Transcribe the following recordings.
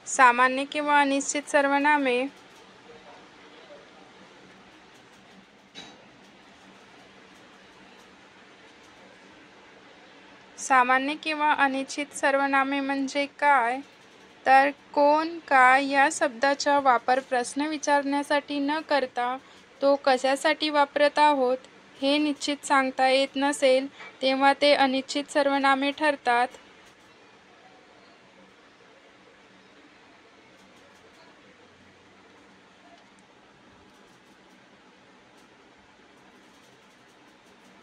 सामान्य किंवा अनिश्चित सर्वनामे सामान्य किंवा अनिश्चित सर्वनामे म्हणजे काय? तर कोण, काय या शब्दाचा वापर प्रश्न विचारण्यासाठी न करता तो कशासाठी वापरत आहोत हे निश्चित सांगता येत नसेल तेव्हा ते अनिश्चित सर्वनामे ठरतात.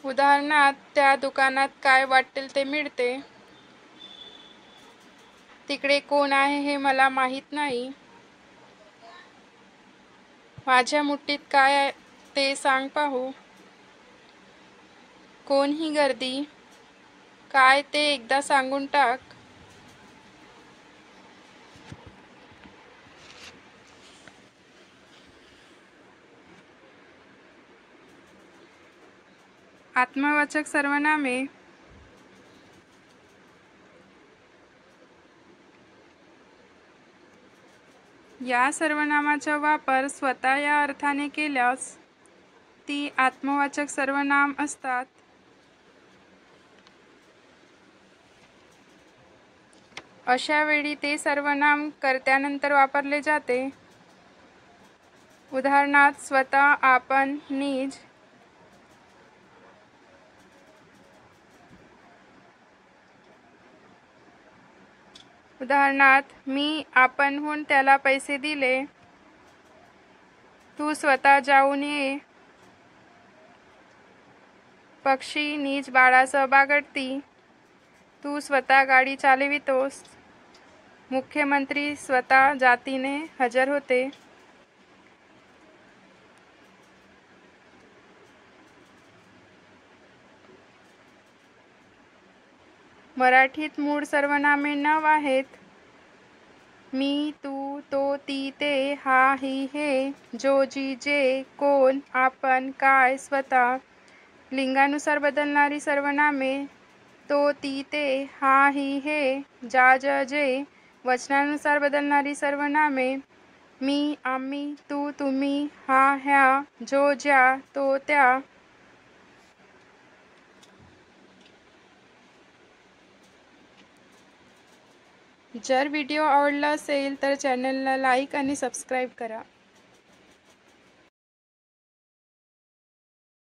उदाहरणार्थ, त्या दुकानात काय वाटेल ते मिळते. तिकडे कोण आहे हे मला माहीत नाही. माझ्या मुठीत काय आहे ते सांग पाहू. कोण ही गर्दी? काय ते एकदा सांगून टाक. आत्मवाचक सर्वनामे या सर्वनामाचा वापर स्वतः या अर्थाने केल्यास ती आत्मवाचक सर्वनाम असतात. अशा वेळी ते सर्वनाम कर्त्यानंतर वापरले जाते. उदाहरणार्थ, स्वतः, आपण, निज. उदाहरणार्थ, मी आपणहून त्याला पैसे दिले. तू स्वतः जाऊन ये. पक्षी निज बाळासह बागडती. तू स्वतः गाडी चालवितोस. मुख्यमंत्री स्वतः जातीने हजर होते. मराठीत मूळ सर्वनामे नव आहेत. मी, तू, तो, ती, ते, हा, ही, हे, जो, जी, जे, कोण, आपण, काय, स्वतः. लिंगानुसार बदलणारी सर्वनामे तो, ती, ते, हा, ही, हे, जा, ज, जे. वचनानुसार बदलणारी सर्वनामे मी, आम्ही, तू, तुम्ही, हा, ह्या, जो, ज्या, तो, त्या. जर व्हिडिओ आवडला असेल तर चॅनलला लाईक आणि सबस्क्राईब करा.